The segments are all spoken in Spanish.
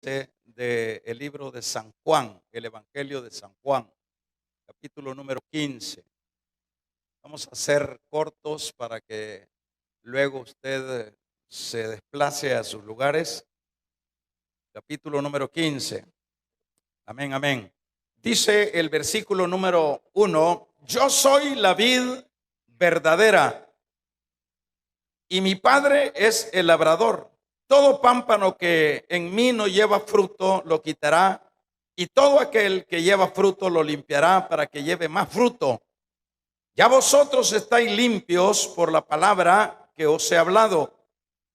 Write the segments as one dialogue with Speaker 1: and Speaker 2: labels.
Speaker 1: del libro de San Juan, el Evangelio de San Juan, capítulo número 15. Vamos a ser cortos para que luego usted se desplace a sus lugares. Capítulo número 15. Amén, amén. Dice el versículo número 1: yo soy la vid verdadera y mi Padre es el labrador. Todo pámpano que en mí no lleva fruto lo quitará, y todo aquel que lleva fruto lo limpiará para que lleve más fruto. Ya vosotros estáis limpios por la palabra que os he hablado.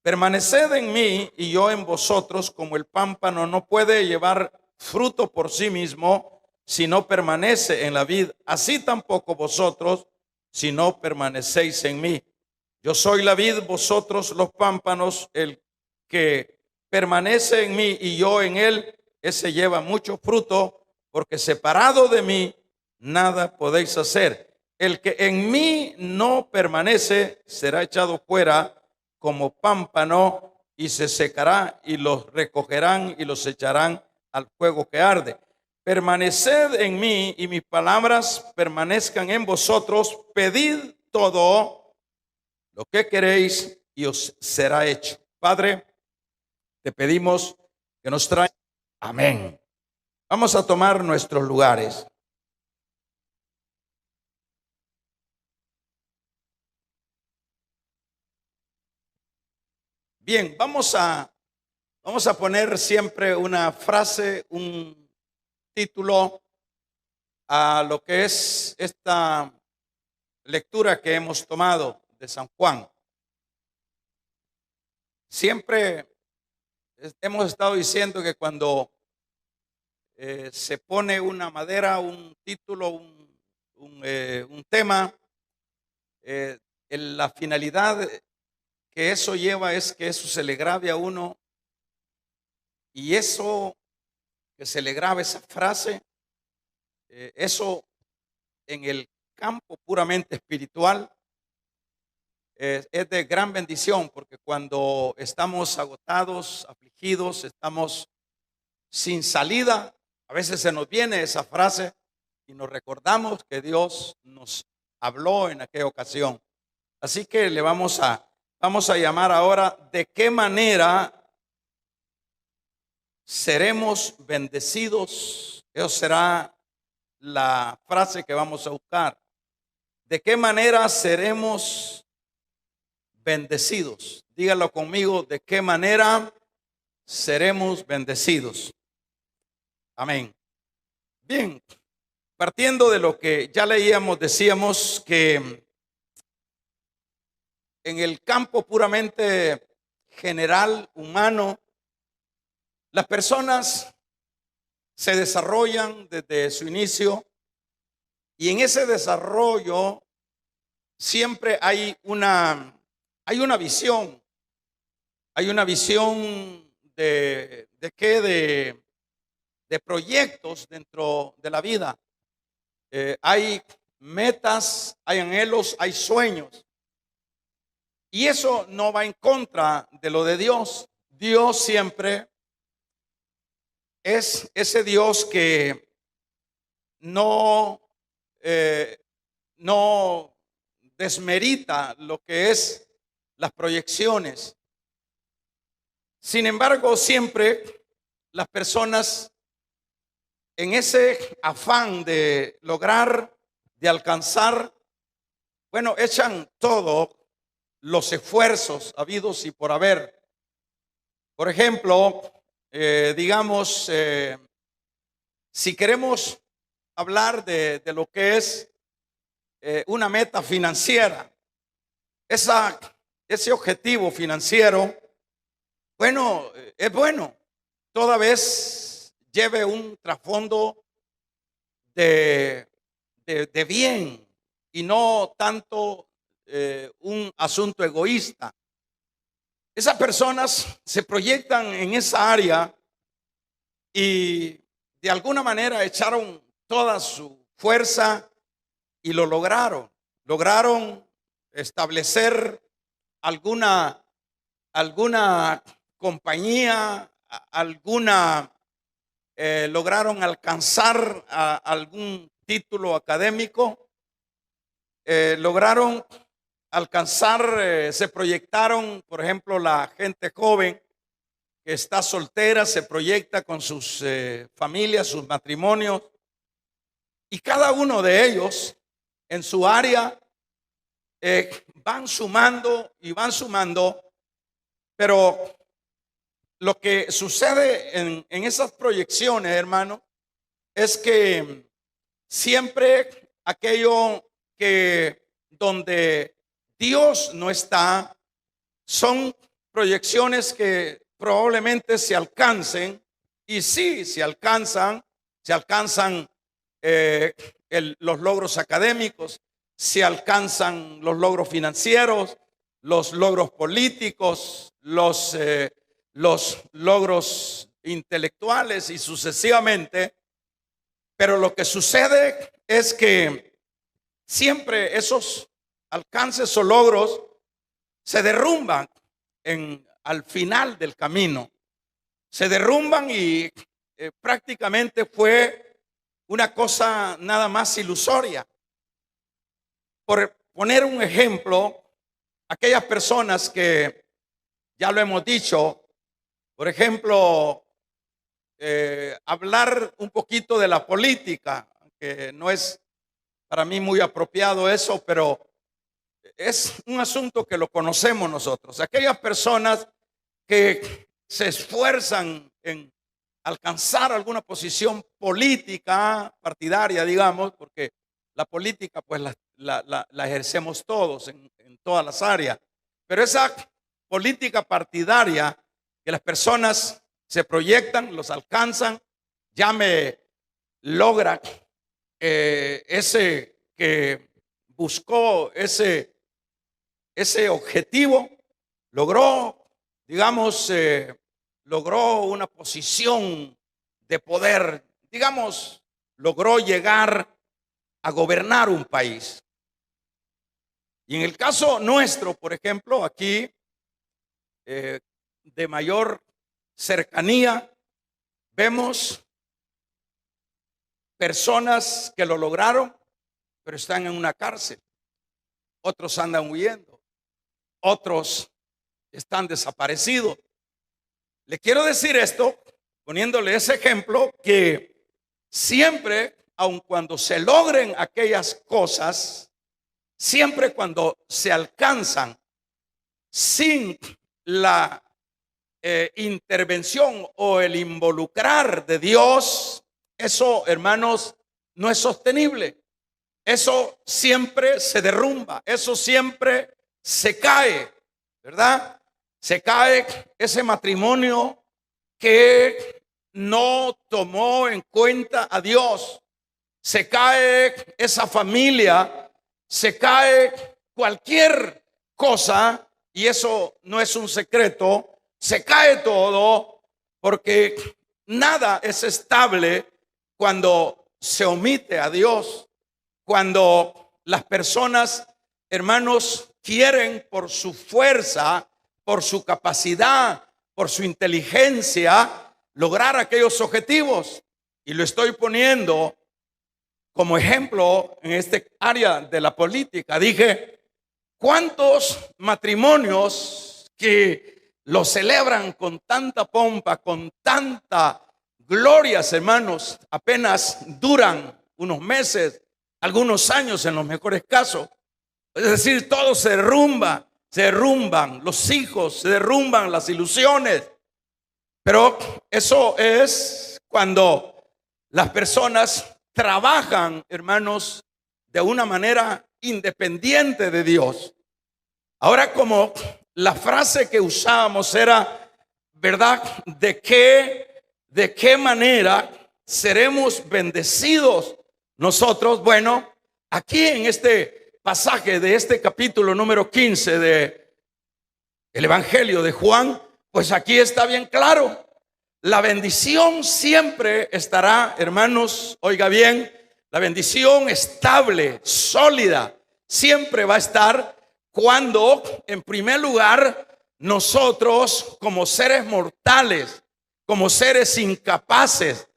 Speaker 1: Permaneced en mí y yo en vosotros, como el pámpano no puede llevar fruto por sí mismo si no permanece en la vid, así tampoco vosotros si no permanecéis en mí. Yo soy la vid, vosotros los pámpanos. El que permanece en mí y yo en él, ese lleva mucho fruto, porque separado de mí nada podéis hacer. El que en mí no permanece será echado fuera como pámpano y se secará, y los recogerán y los echarán al fuego que arde. Permaneced en mí y mis palabras permanezcan en vosotros. Pedid todo lo que queréis y os será hecho. Padre, te pedimos que nos traiga. Amén. Vamos a tomar nuestros lugares. Bien, vamos a poner siempre una frase, un título a lo que es esta lectura que hemos tomado de San Juan. Siempre hemos estado diciendo que cuando se pone una madera, un título, un tema, la finalidad que eso lleva es que eso se le grabe a uno, y eso que se le grabe, esa frase, eso en el campo puramente espiritual es de gran bendición, porque cuando estamos agotados, afligidos, estamos sin salida, a veces se nos viene esa frase y nos recordamos que Dios nos habló en aquella ocasión. Así que le vamos a llamar ahora: ¿de qué manera seremos bendecidos? Esa será la frase que vamos a buscar. ¿De qué manera seremos bendecidos? Dígalo conmigo: ¿de qué manera seremos bendecidos? Amén. Bien, partiendo de lo que ya leíamos, decíamos que en el campo puramente general, humano, las personas se desarrollan desde su inicio, y en ese desarrollo siempre hay una visión. Hay una visión de proyectos dentro de la vida. Hay metas, hay anhelos, hay sueños. Y eso no va en contra de lo de Dios. Dios siempre es ese Dios que no desmerita lo que es las proyecciones. Sin embargo, siempre las personas, en ese afán de lograr, de alcanzar, bueno, echan todos los esfuerzos habidos y por haber. Por ejemplo, digamos, si queremos hablar de lo que es una meta financiera, ese objetivo financiero, bueno, es bueno, toda vez lleve un trasfondo de bien, y no tanto un asunto egoísta. Esas personas se proyectan en esa área y de alguna manera echaron toda su fuerza y lo lograron. Lograron establecer alguna compañía, alguna, lograron alcanzar algún título académico, lograron alcanzar, se proyectaron, por ejemplo, la gente joven que está soltera se proyecta con sus familias, sus matrimonios, y cada uno de ellos en su área van sumando y van sumando, pero lo que sucede en esas proyecciones, hermano, es que siempre aquello que donde Dios no está, son proyecciones que probablemente se alcancen, y sí, se alcanzan los logros académicos, se alcanzan los logros financieros, los logros políticos, los logros intelectuales y sucesivamente. Pero lo que sucede es que siempre esos alcances o logros se derrumban al final del camino. Se derrumban y prácticamente fue una cosa nada más ilusoria. Por poner un ejemplo, aquellas personas que, ya lo hemos dicho, por ejemplo, hablar un poquito de la política, que no es para mí muy apropiado eso, pero es un asunto que lo conocemos nosotros. Aquellas personas que se esfuerzan en alcanzar alguna posición política, partidaria, digamos, porque la política pues la ejercemos todos en todas las áreas, pero esa política partidaria que las personas se proyectan, los alcanzan, ya me logra ese que buscó ese objetivo, logró, digamos, logró una posición de poder, digamos, logró llegar a gobernar un país. Y en el caso nuestro, por ejemplo, aquí, de mayor cercanía, vemos personas que lo lograron, pero están en una cárcel. Otros andan huyendo, otros están desaparecidos. Le quiero decir esto, poniéndole ese ejemplo, que siempre, aun cuando se logren aquellas cosas, siempre cuando se alcanzan sin la intervención o el involucrar de Dios, eso, hermanos, no es sostenible. Eso siempre se derrumba, eso siempre se cae, ¿verdad? Se cae ese matrimonio que no tomó en cuenta a Dios. Se cae esa familia, se cae cualquier cosa, y eso no es un secreto. Se cae todo porque nada es estable cuando se omite a Dios. Cuando las personas, hermanos, quieren por su fuerza, por su capacidad, por su inteligencia, lograr aquellos objetivos. Y lo estoy poniendo como ejemplo en este área de la política. Dije, ¿cuántos matrimonios que lo celebran con tanta pompa, con tanta gloria, hermanos, apenas duran unos meses, algunos años en los mejores casos? Es decir, todo se derrumba, se derrumban los hijos, se derrumban las ilusiones. Pero eso es cuando las personas trabajan, hermanos, de una manera independiente de Dios. Ahora, como la frase que usábamos era, ¿verdad? ¿De qué manera seremos bendecidos nosotros? Bueno, aquí en este pasaje de este capítulo número 15 de el Evangelio de Juan, pues aquí está bien claro. La bendición siempre estará, hermanos, oiga bien, la bendición estable, sólida, siempre va a estar cuando, en primer lugar, nosotros como seres mortales, como seres incapaces,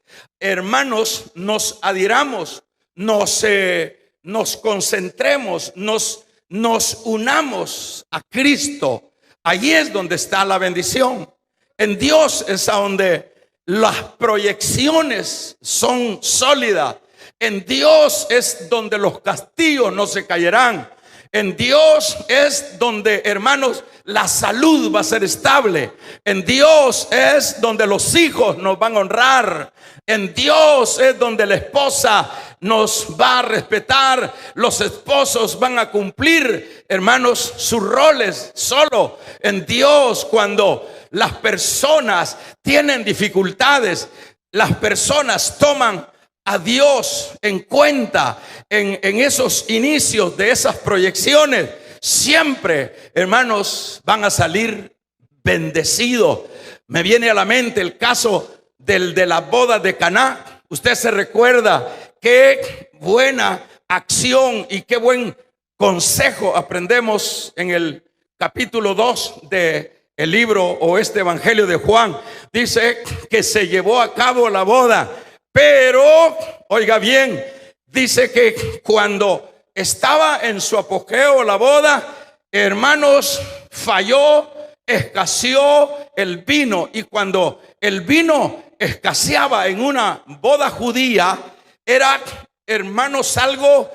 Speaker 1: hermanos, nos adhiramos, nos concentremos, nos unamos a Cristo. Allí es donde está la bendición. En Dios es a donde las proyecciones son sólidas. En Dios es donde los castillos no se caerán. En Dios es donde, hermanos, la salud va a ser estable. En Dios es donde los hijos nos van a honrar. En Dios es donde la esposa nos va a respetar. Los esposos van a cumplir, hermanos, sus roles. Solo en Dios, cuando las personas tienen dificultades, las personas toman a Dios en cuenta en esos inicios de esas proyecciones, siempre, hermanos, van a salir bendecidos. Me viene a la mente el caso de la boda de Caná. Usted se recuerda qué buena acción y qué buen consejo aprendemos en el capítulo 2 de el libro o este evangelio de Juan. Dice que se llevó a cabo la boda, pero, oiga bien, dice que cuando estaba en su apogeo la boda, hermanos, falló, escaseó el vino. Y cuando el vino escaseaba en una boda judía, era, hermanos, algo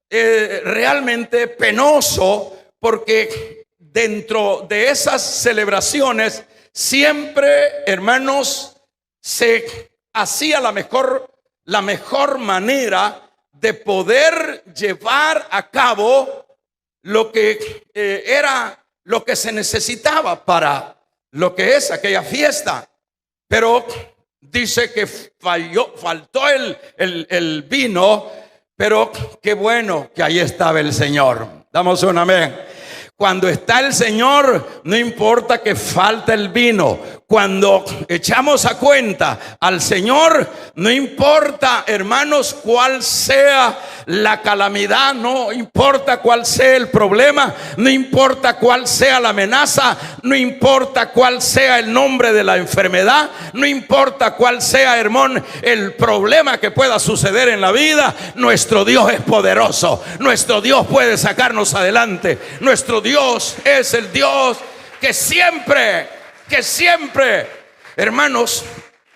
Speaker 1: realmente penoso, porque dentro de esas celebraciones siempre, hermanos, se hacía la mejor manera de poder llevar a cabo lo que era lo que se necesitaba para lo que es aquella fiesta. Pero dice que faltó el vino, pero qué bueno que ahí estaba el Señor. Damos un amén. Cuando está el Señor, no importa que falte el vino. Cuando echamos a cuenta al Señor, no importa, hermanos, cuál sea la calamidad, no importa cuál sea el problema, no importa cuál sea la amenaza, no importa cuál sea el nombre de la enfermedad, no importa cuál sea, hermano, el problema que pueda suceder en la vida, nuestro Dios es poderoso. Nuestro Dios puede sacarnos adelante. Nuestro Dios es el Dios que siempre, hermanos,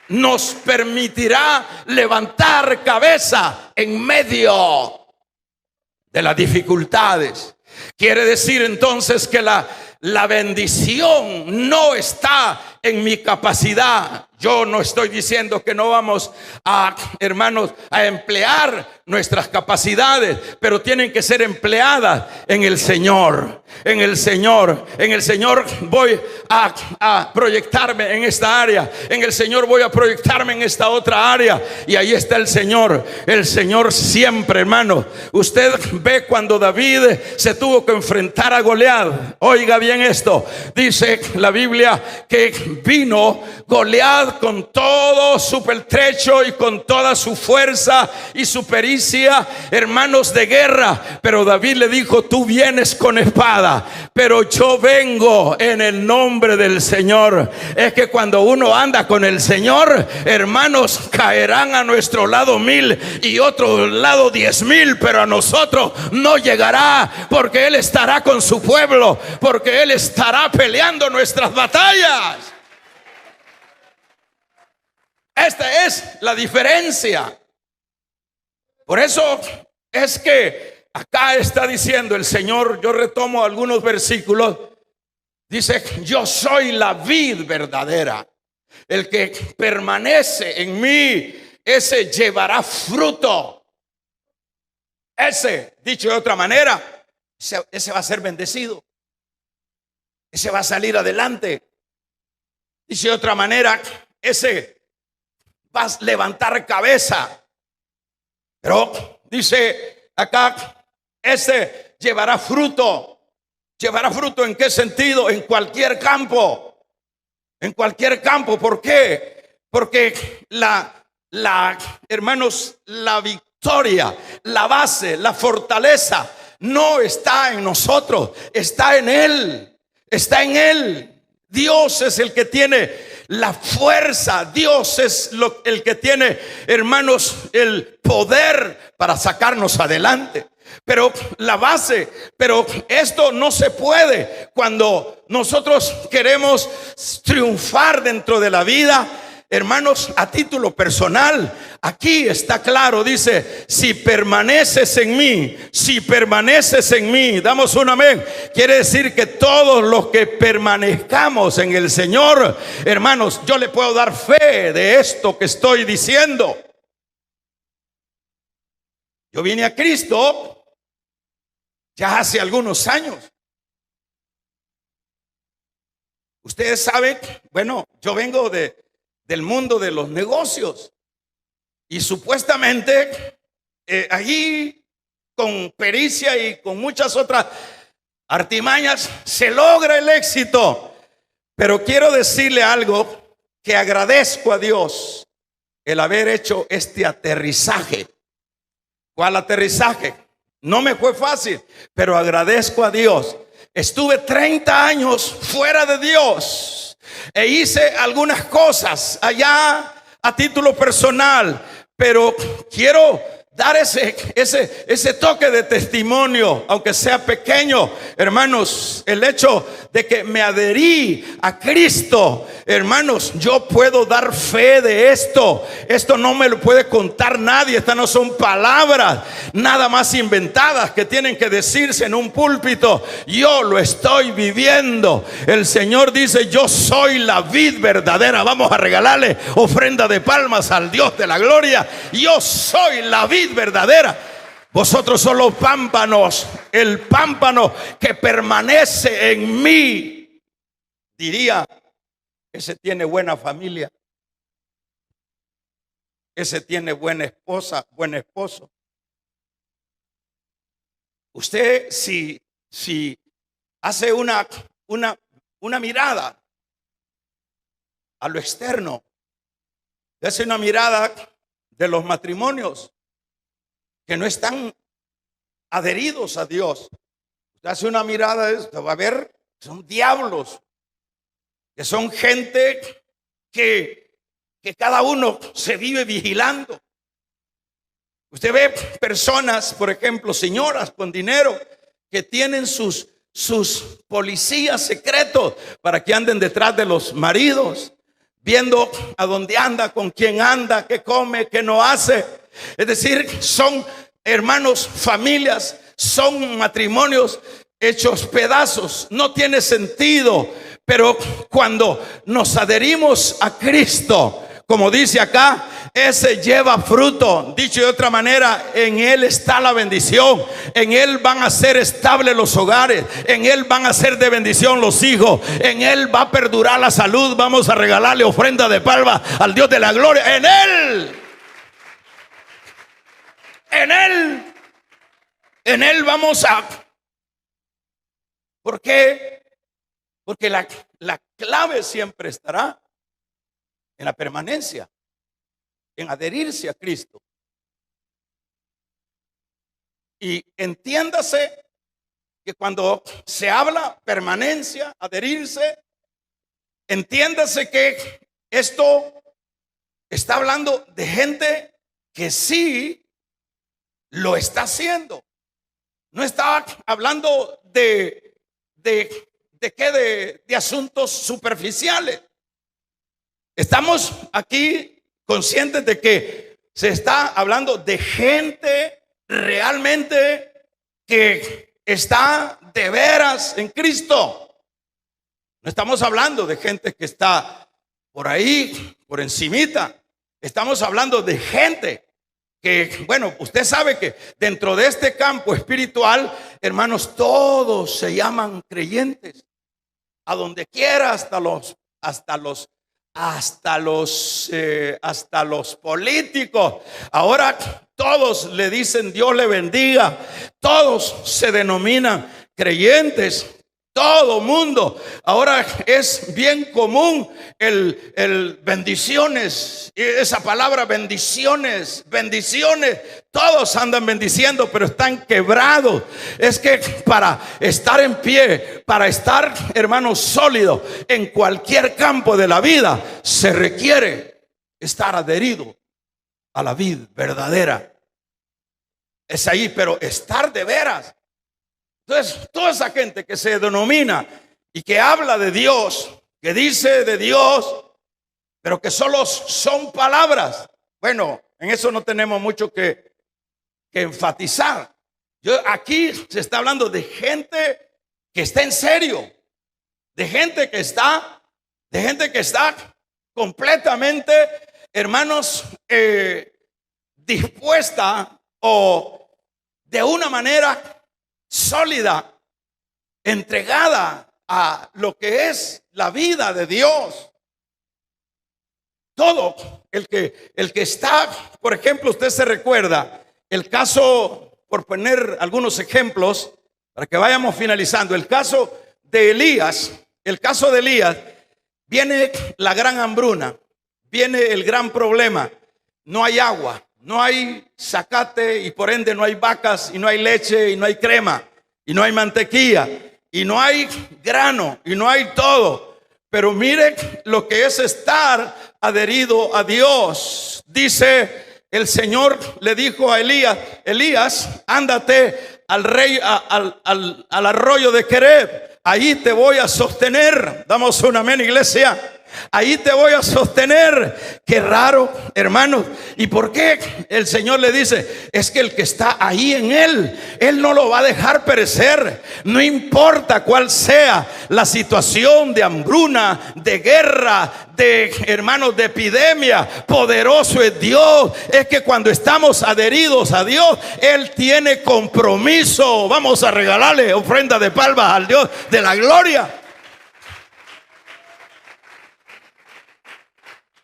Speaker 1: nos permitirá levantar cabeza en medio de las dificultades. Quiere decir entonces que la bendición no está en mi capacidad. Yo no estoy diciendo que no vamos a, hermanos, a emplear nuestras capacidades, pero tienen que ser empleadas en el Señor. En el Señor voy a proyectarme en esta área. En el Señor voy a proyectarme en esta otra área. Y ahí está el Señor. El Señor siempre, hermano. Usted ve cuando David se tuvo que enfrentar a Goliat. Oiga bien esto. Dice la Biblia que vino Goliat con todo su pertrecho y con toda su fuerza y su pericia, hermanos, de guerra. Pero David le dijo: tú vienes con espada, pero yo vengo en el nombre del Señor. Es que cuando uno anda con el Señor, hermanos, caerán a nuestro lado 1000 y otro lado 10,000, pero a nosotros no llegará, porque Él estará con su pueblo, porque Él estará peleando nuestras batallas. Esta es la diferencia. Por eso es que acá está diciendo el Señor, yo retomo algunos versículos. Dice: yo soy la vid verdadera. El que permanece en mí, ese llevará fruto. Ese, dicho de otra manera, ese va a ser bendecido. Ese va a salir adelante. Dicho de otra manera, ese va a levantar cabeza. Pero dice acá: ese llevará fruto. ¿Llevará fruto en qué sentido? En cualquier campo. En cualquier campo. ¿Por qué? Porque hermanos, la victoria, la base, la fortaleza no está en nosotros, está en Él. Está en Él. Dios es el que tiene la fuerza. Dios es el que tiene, hermanos, el poder para sacarnos adelante. Pero la base, pero esto no se puede cuando nosotros queremos triunfar dentro de la vida. Hermanos, a título personal, aquí está claro, dice, si permaneces en mí, si permaneces en mí, damos un amén. Quiere decir que todos los que permanezcamos en el Señor, hermanos, yo le puedo dar fe de esto que estoy diciendo. Yo vine a Cristo ya hace algunos años. Ustedes saben, bueno, yo vengo del mundo de los negocios y supuestamente allí con pericia y con muchas otras artimañas se logra el éxito. Pero quiero decirle algo, que agradezco a Dios el haber hecho este aterrizaje. ¿Cuál aterrizaje? No me fue fácil, pero agradezco a Dios. Estuve 30 años fuera de Dios e hice algunas cosas allá a título personal, pero quiero dar ese toque de testimonio, aunque sea pequeño, hermanos. El hecho de que me adherí a Cristo, hermanos, yo puedo dar fe de esto. Esto no me lo puede contar nadie. Estas no son palabras nada más inventadas que tienen que decirse en un púlpito. Yo lo estoy viviendo. El Señor dice: yo soy la vid verdadera. Vamos a regalarle ofrenda de palmas al Dios de la gloria. Yo soy la vid verdadera. Vosotros son los pámpanos. El pámpano que permanece en mí, diría, ese tiene buena familia, ese tiene buena esposa, buen esposo. Usted si hace una mirada a lo externo, hace una mirada de los matrimonios que no están adheridos a Dios. Usted hace una mirada de esto, va a ver, son diablos, que son gente que cada uno se vive vigilando. Usted ve personas, por ejemplo, señoras con dinero, que tienen sus policías secretos para que anden detrás de los maridos, viendo a dónde anda, con quién anda, qué come, qué no hace. Es decir, son, hermanos, familias, son matrimonios hechos pedazos. No tiene sentido. Pero cuando nos adherimos a Cristo, como dice acá, ese lleva fruto. Dicho de otra manera, en Él está la bendición. En Él van a ser estables los hogares. En Él van a ser de bendición los hijos. En Él va a perdurar la salud. Vamos a regalarle ofrenda de palma al Dios de la gloria. En Él vamos a... ¿Por qué? Porque la clave siempre estará en la permanencia, en adherirse a Cristo. Y entiéndase que cuando se habla permanencia, adherirse, entiéndase que esto está hablando de gente que sí lo está haciendo. No está hablando de asuntos superficiales. Estamos aquí conscientes de que se está hablando de gente realmente que está de veras en Cristo. No estamos hablando de gente que está por ahí, por encimita. Estamos hablando de gente que, bueno, usted sabe que dentro de este campo espiritual, hermanos, todos se llaman creyentes. A donde quiera, hasta los políticos. Ahora todos le dicen Dios le bendiga. Todos se denominan creyentes. Todo mundo. Ahora es bien común el bendiciones. Esa palabra bendiciones, bendiciones. Todos andan bendiciendo, pero están quebrados. Es que para estar en pie, para estar, hermano, sólido en cualquier campo de la vida, se requiere estar adherido a la vid verdadera. Es ahí, pero estar de veras. Entonces, toda esa gente que se denomina y que habla de Dios, que dice de Dios, pero que solo son palabras, bueno, en eso no tenemos mucho que enfatizar. Aquí se está hablando de gente que está en serio, de gente que está completamente, hermanos, dispuesta o de una manera sólida, entregada a lo que es la vida de Dios. Todo el que está, por ejemplo, usted se recuerda el caso, por poner algunos ejemplos para que vayamos finalizando, el caso de Elías. Viene la gran hambruna, viene el gran problema, no hay agua, no hay zacate y por ende no hay vacas y no hay leche y no hay crema y no hay mantequilla y no hay grano y no hay todo. Pero mire lo que es estar adherido a Dios. Dice el Señor, le dijo a Elías: Elías, ándate al rey, al arroyo de Quereb, ahí te voy a sostener. Damos un amén, iglesia. Ahí te voy a sostener. Qué raro, hermanos. ¿Y por qué el Señor le dice? Es que el que está ahí en Él no lo va a dejar perecer. No importa cuál sea la situación de hambruna, de guerra, de, hermanos, de epidemia. Poderoso es Dios. Es que cuando estamos adheridos a Dios, Él tiene compromiso. Vamos a regalarle ofrenda de palmas al Dios de la gloria.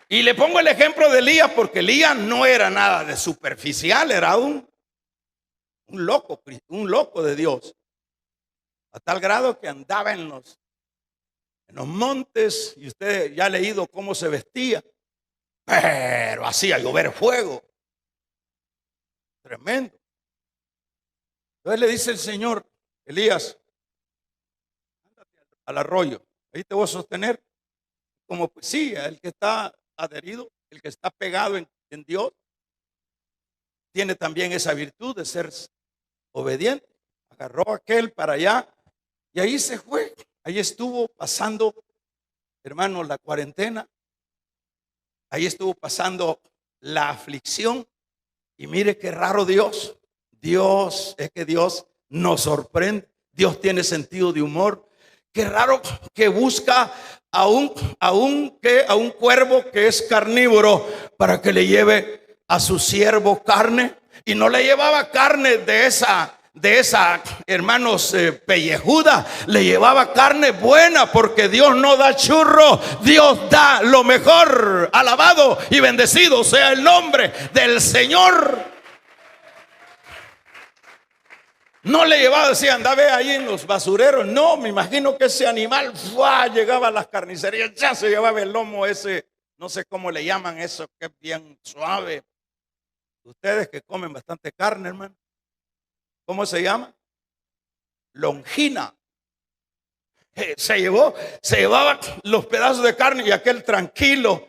Speaker 1: Y le pongo el ejemplo de Elías porque Elías no era nada de superficial, era un loco de Dios, a tal grado que andaba en los montes, y usted ya ha leído cómo se vestía, pero hacía llover fuego, tremendo. Entonces le dice el Señor: Elías, ándate al arroyo, ahí te voy a sostener. Como pues sí, el que está adherido, el que está pegado en Dios, tiene también esa virtud de ser obediente. Agarró aquel para allá y ahí se fue. Ahí estuvo pasando, hermano, la cuarentena. Ahí estuvo pasando la aflicción. Y mire qué raro Dios. Es que Dios nos sorprende. Dios tiene sentido de humor. Qué raro que busca a un cuervo que es carnívoro para que le lleve a su siervo carne, y no le llevaba carne de esa hermanos, pellejuda, le llevaba carne buena, porque Dios no da churro, Dios da lo mejor. Alabado y bendecido sea el nombre del Señor. No le llevaba, decía, andaba ahí en los basureros. No, me imagino que ese animal llegaba a las carnicerías, ya se llevaba el lomo ese, no sé cómo le llaman eso, que es bien suave. Ustedes que comen bastante carne, hermano, ¿cómo se llama? Longina. Se llevaba los pedazos de carne, y aquel tranquilo,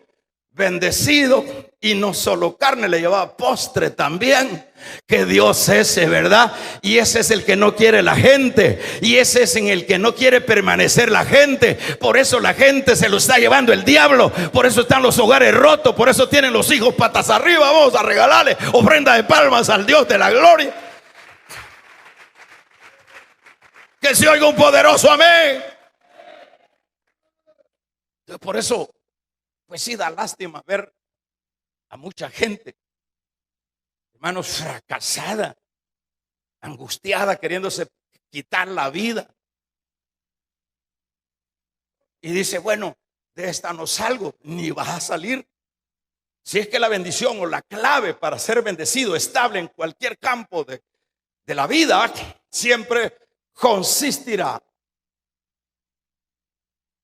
Speaker 1: bendecido, y no solo carne, le llevaba postre también. Que Dios ese, ¿verdad? Y ese es el que no quiere la gente, y ese es en el que no quiere permanecer la gente. Por eso la gente se lo está llevando el diablo, por eso están los hogares rotos, por eso tienen los hijos patas arriba. Vamos a regalarle ofrenda de palmas al Dios de la gloria. Que se oiga un poderoso amén. Por eso, pues sí da lástima ver a mucha gente, hermanos, fracasada, angustiada, queriéndose quitar la vida. Y dice, bueno, de esta no salgo. Ni vas a salir. Si es que la bendición o la clave para ser bendecido, estable en cualquier campo de la vida, siempre consistirá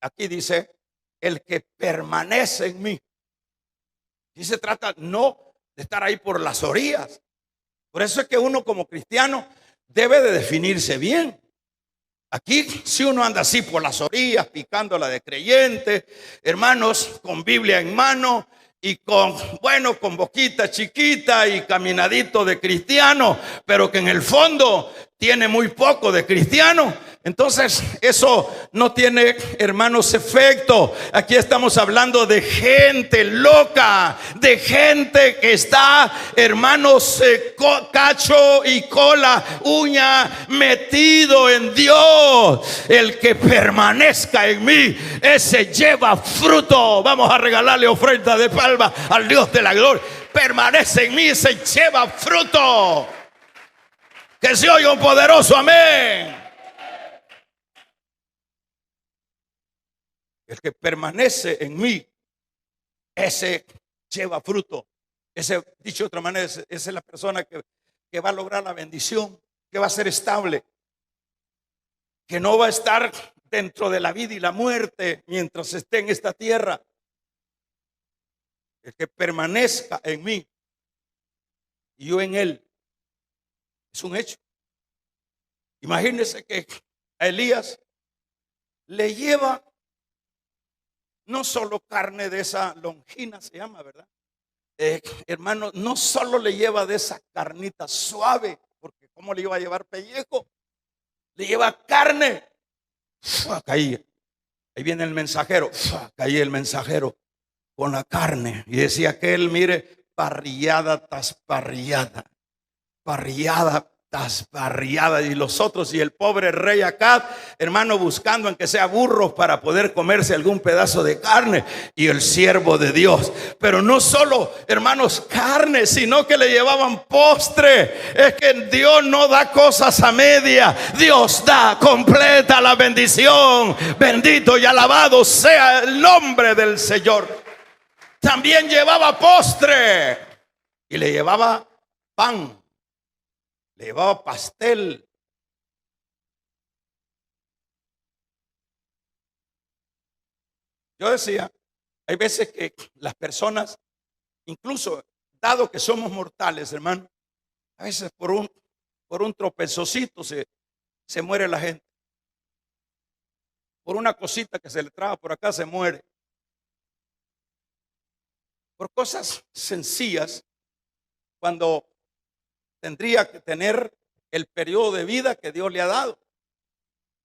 Speaker 1: aquí dice, el que permanece en mí. Y se trata no de estar ahí por las orillas. Por eso es que uno como cristiano debe de definirse bien. Aquí si uno anda así por las orillas, picándola de creyente, hermanos, con Biblia en mano y con boquita chiquita y caminadito de cristiano, pero que en el fondo tiene muy poco de cristiano, entonces eso no tiene, hermanos, efecto. Aquí estamos hablando de gente loca, de gente que está, hermanos, cacho y cola, uña, metido en Dios. El que permanezca en mí, ese lleva fruto. Vamos a regalarle ofrenda de palma al Dios de la gloria. Permanece en mí, ese lleva fruto. Que se oiga un poderoso amén. El que permanece en mí, ese lleva fruto. Ese, dicho de otra manera, esa es la persona que va a lograr la bendición, que va a ser estable, que no va a estar dentro de la vida y la muerte mientras esté en esta tierra. El que permanezca en mí y yo en él, es un hecho. Imagínense que a Elías le lleva no solo carne de esa longina, se llama, ¿verdad? Hermano, no solo le lleva de esa carnita suave, porque ¿cómo le iba a llevar pellejo? Le lleva carne. Caía. Ahí viene el mensajero. Caía el mensajero con la carne. Y decía que él, mire, parrillada tras parrillada. Parrillada tras parrillada. Y los otros, y el pobre rey Acab, hermano, buscando en que sea burros para poder comerse algún pedazo de carne. Y el siervo de Dios, pero no solo, hermanos, carne, sino que le llevaban postre. Es que Dios no da cosas a media, Dios da completa la bendición. Bendito y alabado sea el nombre del Señor. También llevaba postre y le llevaba pan. Le llevaba pastel. Yo decía, hay veces que las personas, incluso dado que somos mortales, hermano, a veces por un tropezocito se muere la gente. Por una cosita que se le traba por acá se muere. Por cosas sencillas, cuando tendría que tener el periodo de vida que Dios le ha dado.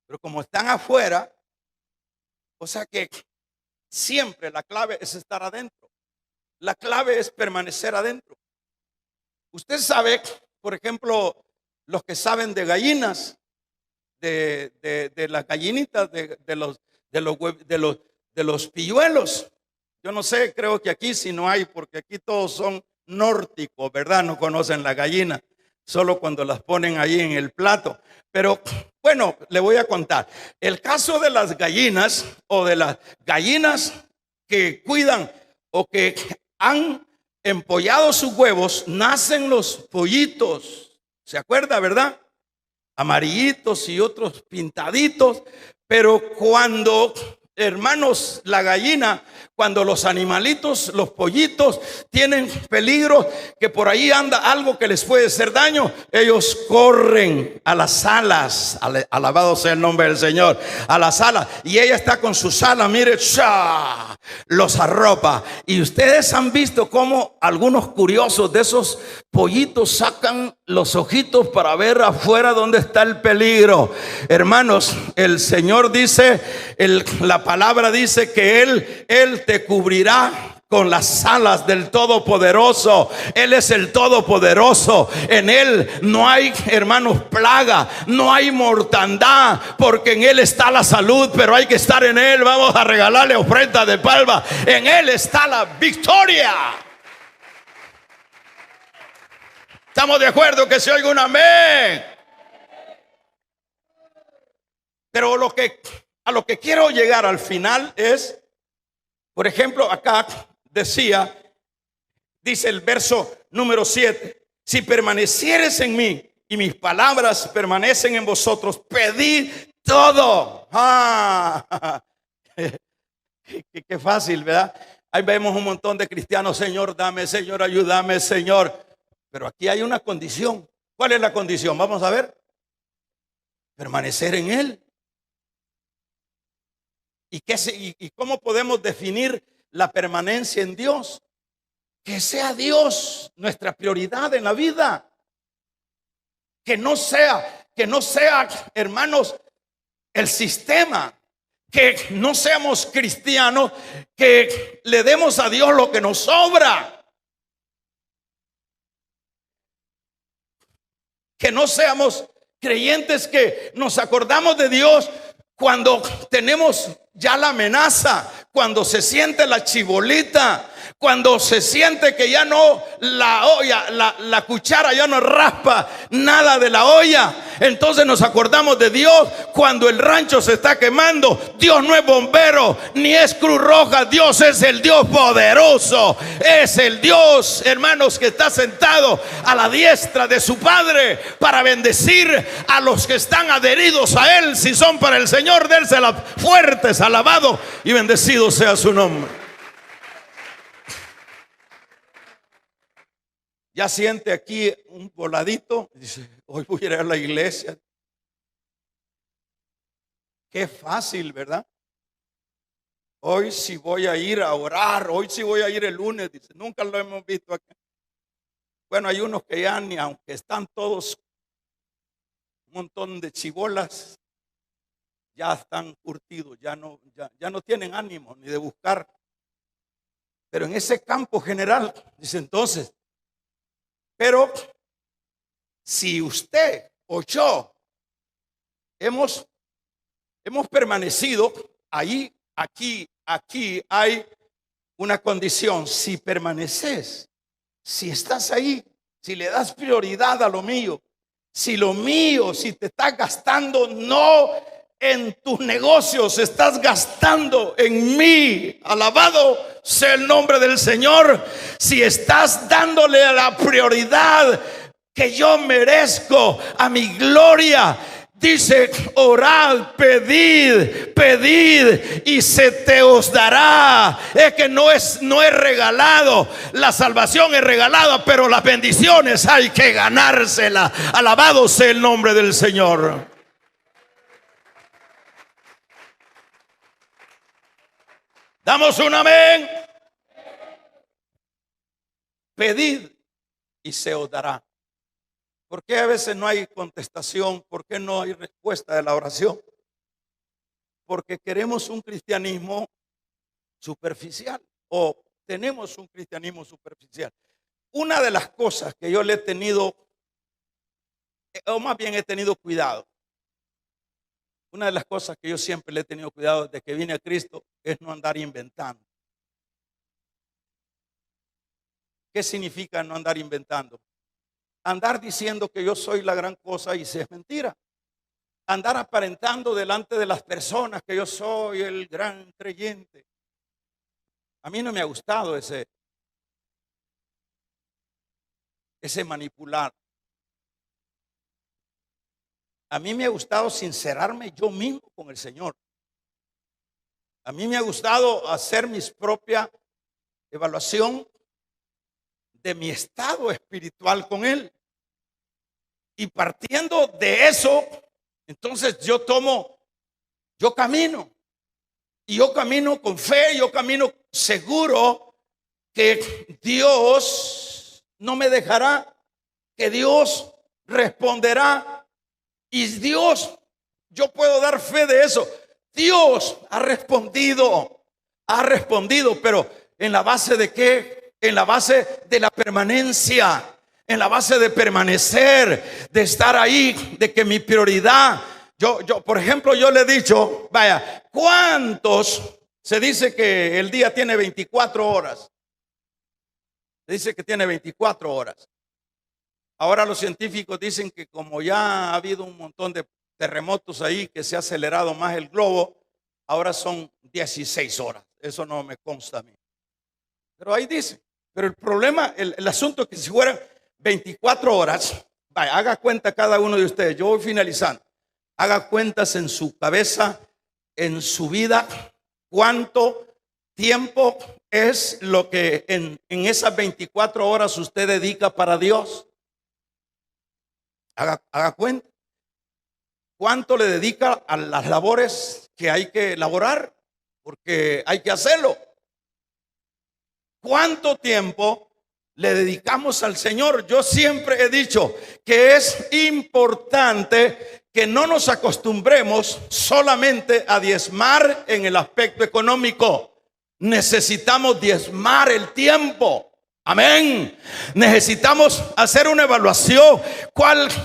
Speaker 1: Pero como están afuera, o sea que siempre la clave es estar adentro. La clave es permanecer adentro. Usted sabe, por ejemplo, los que saben de gallinas, de las gallinitas, de los pilluelos. Yo no sé, creo que aquí sí no hay, porque aquí todos son nórdicos, ¿verdad? No conocen la gallina, solo cuando las ponen ahí en el plato. Pero bueno, le voy a contar. El caso de las gallinas, o de las gallinas que cuidan o que han empollado sus huevos, nacen los pollitos. ¿Se acuerda, verdad? Amarillitos y otros pintaditos. Pero cuando, hermanos, la gallina, cuando los animalitos, los pollitos tienen peligro, que por ahí anda algo que les puede hacer daño, ellos corren a las alas. Alabado sea el nombre del Señor. A las alas. Y ella está con sus alas, mire, los arropa. Y ustedes han visto cómo algunos curiosos de esos pollitos sacan los ojitos para ver afuera dónde está el peligro. Hermanos, el Señor dice, la palabra dice que Él te cubrirá con las alas del Todopoderoso. Él es el Todopoderoso. En Él no hay, hermanos, plaga, no hay mortandad, porque en Él está la salud. Pero hay que estar en Él. Vamos a regalarle ofrenda de palma. En Él está la victoria. ¿Estamos de acuerdo? Que se oiga un amén. Pero a lo que quiero llegar al final es, por ejemplo, acá dice el verso número 7: si permanecieres en mí y mis palabras permanecen en vosotros, pedid todo. Qué fácil, ¿verdad? Ahí vemos un montón de cristianos, Señor, dame, Señor, ayúdame, Señor. Pero aquí hay una condición. ¿Cuál es la condición? Vamos a ver. Permanecer en Él. ¿Y cómo podemos definir la permanencia en Dios? Que sea Dios nuestra prioridad en la vida. Que no sea, hermanos, el sistema. Que no seamos cristianos, que le demos a Dios lo que nos sobra. Que no seamos creyentes que nos acordamos de Dios cuando tenemos ya la amenaza, cuando se siente la chibolita, cuando se siente que ya no la olla, la cuchara ya no raspa nada de la olla. Entonces nos acordamos de Dios cuando el rancho se está quemando. Dios no es bombero ni es Cruz Roja. Dios es el Dios poderoso. Es el Dios, hermanos, que está sentado a la diestra de su Padre para bendecir a los que están adheridos a Él. Si son para el Señor, dérsela fuertes, alabado y bendecido sea su nombre. Ya siente aquí un voladito, dice, hoy voy a ir a la iglesia. Qué fácil, ¿verdad? Hoy sí voy a ir a orar, hoy sí voy a ir el lunes, dice, nunca lo hemos visto aquí. Bueno, hay unos que ya ni aunque están todos un montón de chibolas, ya están curtidos, ya no tienen ánimo ni de buscar. Pero en ese campo general, dice entonces, pero si usted o yo hemos permanecido ahí, aquí hay una condición. Si permaneces, si estás ahí, si le das prioridad a lo mío, si te estás gastando no en tus negocios, estás gastando en mí, alabado sea el nombre del Señor. Si estás dándole la prioridad que yo merezco a mi gloria, dice, orad, pedid y se te os dará. Es que no es regalado. La salvación es regalada, pero las bendiciones hay que ganárselas. Alabado sea el nombre del Señor. Damos un amén. Pedid y se os dará. ¿Por qué a veces no hay contestación? ¿Por qué no hay respuesta de la oración? Porque queremos un cristianismo superficial, o tenemos un cristianismo superficial. Una de las cosas que yo le he tenido, o más bien he tenido cuidado, una de las cosas que yo siempre le he tenido cuidado desde que vine a Cristo es no andar inventando. ¿Qué significa no andar inventando? Andar diciendo que yo soy la gran cosa y si es mentira. Andar aparentando delante de las personas que yo soy el gran creyente. A mí no me ha gustado ese manipular. A mí me ha gustado sincerarme yo mismo con el Señor. A mí me ha gustado hacer mis propia evaluación de mi estado espiritual con Él. Y partiendo de eso, entonces yo camino. Y yo camino con fe, yo camino seguro que Dios no me dejará, que Dios responderá. Y Dios, yo puedo dar fe de eso. Dios ha respondido, pero ¿en la base de qué? En la base de la permanencia, en la base de permanecer, de estar ahí, de que mi prioridad, yo por ejemplo, yo le he dicho, vaya, ¿cuántos? Se dice que el día tiene 24 horas. Se dice que tiene 24 horas. Ahora los científicos dicen que como ya ha habido un montón de terremotos ahí, que se ha acelerado más el globo, ahora son 16 horas. Eso no me consta a mí. Pero ahí dice. Pero el problema, el asunto es que si fueran 24 horas, vaya, haga cuenta cada uno de ustedes. Yo voy finalizando. Haga cuentas en su cabeza, en su vida. ¿Cuánto tiempo es lo que en esas 24 horas usted dedica para Dios? Haga cuenta. ¿Cuánto le dedica a las labores que hay que elaborar? Porque hay que hacerlo. ¿Cuánto tiempo le dedicamos al Señor? Yo siempre he dicho que es importante que no nos acostumbremos solamente a diezmar en el aspecto económico. Necesitamos diezmar el tiempo. Amén. Necesitamos hacer una evaluación.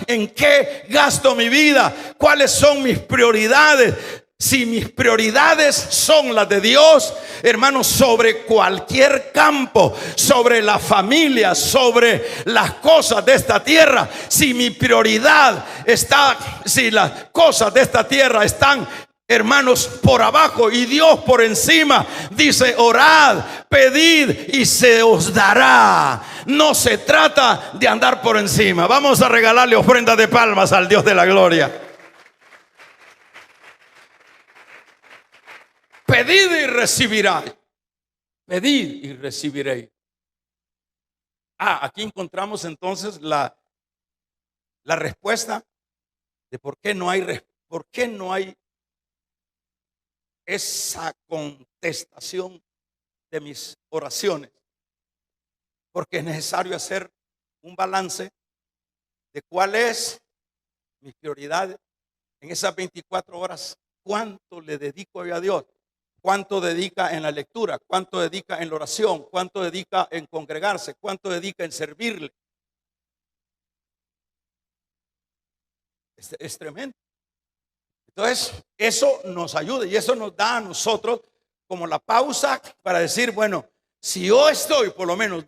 Speaker 1: ¿En qué gasto mi vida? ¿Cuáles son mis prioridades? Si mis prioridades son las de Dios, hermanos, sobre cualquier campo, sobre la familia, sobre las cosas de esta tierra, si mi prioridad está, si las cosas de esta tierra están, hermanos, por abajo y Dios por encima, dice: orad, pedid y se os dará. No se trata de andar por encima. Vamos a regalarle ofrenda de palmas al Dios de la gloria. Pedid y recibiráis. Pedid y recibiréis. Aquí encontramos entonces la respuesta de por qué no hay esa contestación de mis oraciones. Porque es necesario hacer un balance de cuál es mis prioridades en esas 24 horas. ¿Cuánto le dedico yo a Dios? ¿Cuánto dedica en la lectura? ¿Cuánto dedica en la oración? ¿Cuánto dedica en congregarse? ¿Cuánto dedica en servirle? Es tremendo. Entonces, eso nos ayuda y eso nos da a nosotros como la pausa para decir, bueno, si yo estoy por lo menos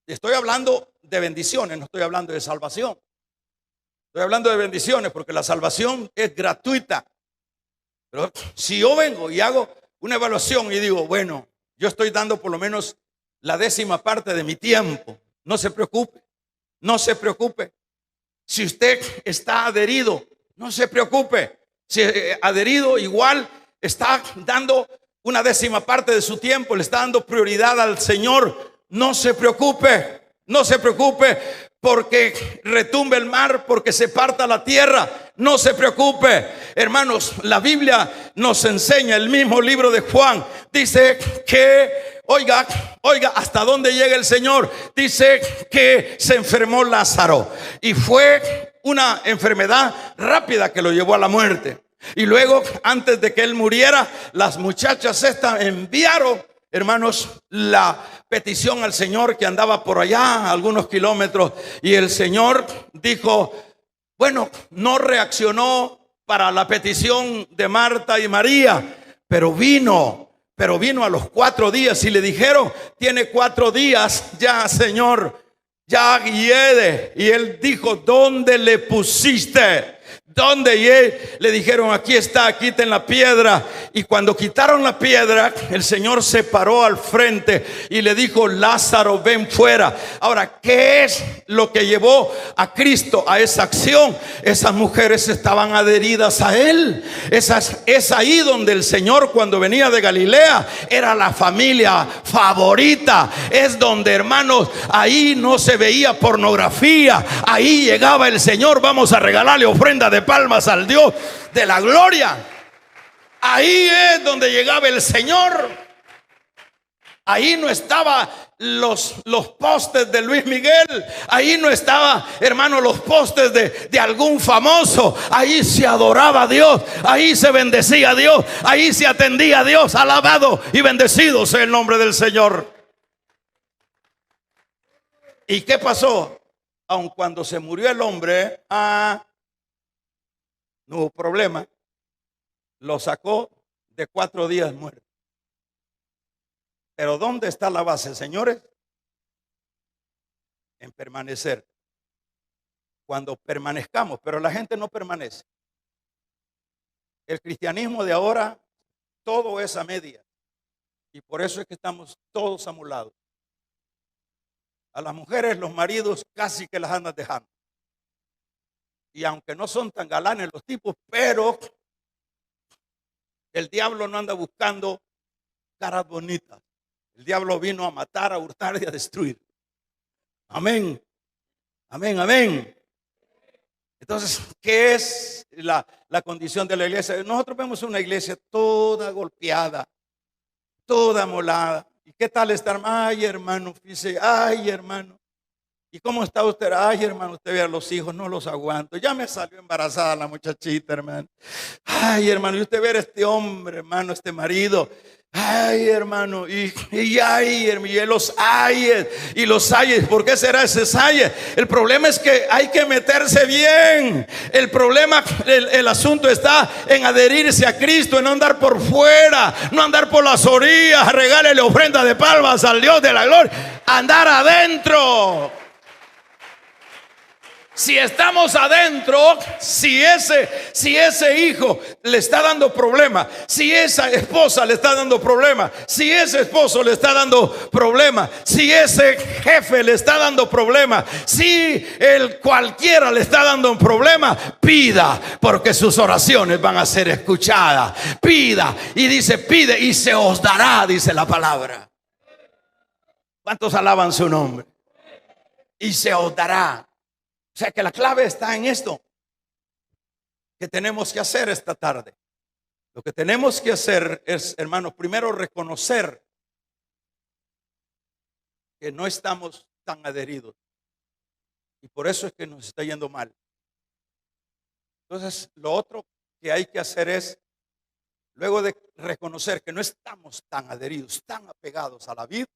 Speaker 1: estoy hablando de bendiciones, no estoy hablando de salvación. Estoy hablando de bendiciones porque la salvación es gratuita. Pero si yo vengo y hago una evaluación y digo, bueno, yo estoy dando por lo menos la 10ª parte de mi tiempo, no se preocupe, no se preocupe. Si usted está adherido, no se preocupe. Si adherido igual está dando una 10ª parte de su tiempo, le está dando prioridad al Señor, no se preocupe, no se preocupe porque retumbe el mar, porque se parta la tierra. No se preocupe, hermanos. La Biblia nos enseña, el mismo libro de Juan dice que, oiga, hasta dónde llega el Señor. Dice que se enfermó Lázaro y fue una enfermedad rápida que lo llevó a la muerte. Y luego, antes de que él muriera, las muchachas estas enviaron, hermanos, la petición al Señor, que andaba por allá algunos kilómetros, y el Señor dijo, bueno, no reaccionó para la petición de Marta y María, pero vino a los 4 días y le dijeron, tiene 4 días ya, Señor, ya hiede. Y él dijo, ¿dónde le pusiste? ¿Dónde? Y le dijeron, aquí está, quiten la piedra. Y cuando quitaron la piedra, el Señor se paró al frente y le dijo, Lázaro, ven fuera. Ahora, ¿qué es lo que llevó a Cristo a esa acción? Esas mujeres estaban adheridas a Él. Es ahí donde el Señor, cuando venía de Galilea, era la familia favorita. Es donde, hermanos, ahí no se veía pornografía. Ahí llegaba el Señor. Vamos a regalarle ofrenda de palmas al Dios de la gloria. Ahí es donde llegaba el Señor. Ahí no estaba los postes de Luis Miguel. Ahí no estaba, hermano, los postes de algún famoso. Ahí se adoraba a Dios. Ahí se bendecía a Dios. Ahí se atendía a Dios. Alabado y bendecido sea el nombre del Señor. ¿Y qué pasó? Aun cuando se murió el hombre, no hubo problema. Lo sacó de 4 días muerto. Pero ¿dónde está la base, señores? En permanecer. Cuando permanezcamos, pero la gente no permanece. El cristianismo de ahora, todo es a media. Y por eso es que estamos todos amolados. A las mujeres, los maridos casi que las andan dejando. Y aunque no son tan galanes los tipos, pero el diablo no anda buscando caras bonitas. El diablo vino a matar, a hurtar y a destruir. Amén. Amén, amén. Entonces, ¿qué es la condición de la iglesia? Nosotros vemos una iglesia toda golpeada, toda molada. ¿Y qué tal estar? Ay, hermano, dice, ay, hermano. ¿Y cómo está usted? Ay, hermano, usted ve a los hijos, no los aguanto. Ya me salió embarazada la muchachita, hermano. Ay, hermano, y usted ve a este hombre, hermano, este marido. Ay, hermano, y los ayes, y los ayes. ¿Por qué será ese ayes? El problema es que hay que meterse bien. El problema, el asunto está en adherirse a Cristo, en no andar por fuera, no andar por las orillas, regálele ofrenda de palmas al Dios de la gloria. Andar adentro. Si estamos adentro, si ese hijo le está dando problema, si esa esposa le está dando problema, si ese esposo le está dando problema, si ese jefe le está dando problema, si cualquiera le está dando un problema, pida, porque sus oraciones van a ser escuchadas. Pida, y dice, pide y se os dará, dice la palabra. ¿Cuántos alaban su nombre? Y se os dará. O sea que la clave está en esto que tenemos que hacer esta tarde. Lo que tenemos que hacer es, hermanos, primero reconocer que no estamos tan adheridos. Y por eso es que nos está yendo mal. Entonces, lo otro que hay que hacer es, luego de reconocer que no estamos tan adheridos, tan apegados a la vida,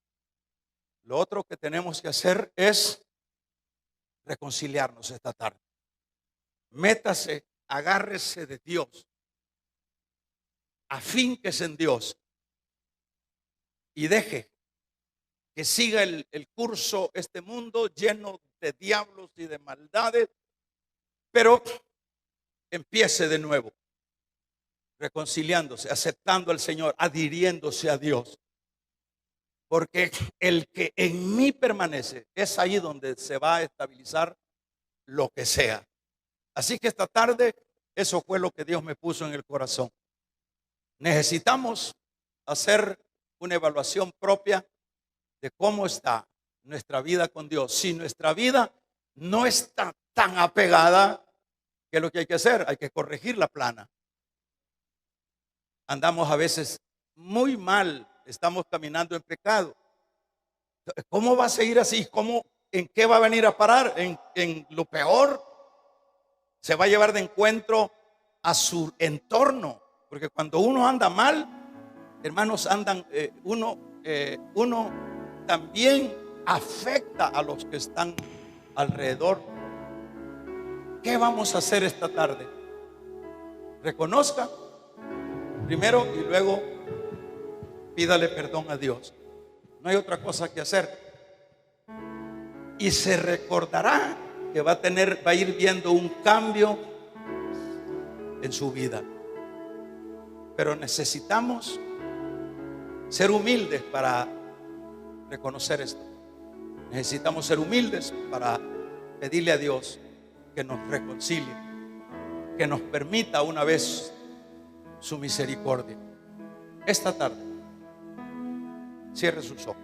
Speaker 1: lo otro que tenemos que hacer es reconciliarnos esta tarde. Métase, agárrese de Dios, afínquese en Dios y deje que siga el curso este mundo lleno de diablos y de maldades, pero empiece de nuevo, reconciliándose, aceptando al Señor, adhiriéndose a Dios. Porque el que en mí permanece, es ahí donde se va a estabilizar lo que sea. Así que esta tarde, eso fue lo que Dios me puso en el corazón. Necesitamos hacer una evaluación propia de cómo está nuestra vida con Dios. Si nuestra vida no está tan apegada, ¿qué es lo que hay que hacer? Hay que corregir la plana. Andamos a veces muy mal. Estamos caminando en pecado. ¿Cómo va a seguir así? ¿En qué va a venir a parar? ¿En lo peor? Se va a llevar de encuentro a su entorno. Porque cuando uno anda mal, hermanos, uno también afecta a los que están alrededor. ¿Qué vamos a hacer esta tarde? Reconozca primero y luego pídale perdón a Dios. No hay otra cosa que hacer. Y se recordará que va a ir viendo un cambio en su vida. Pero necesitamos ser humildes para reconocer esto. Necesitamos ser humildes para pedirle a Dios que nos reconcilie, que nos permita una vez su misericordia. Esta tarde, cierre sus ojos.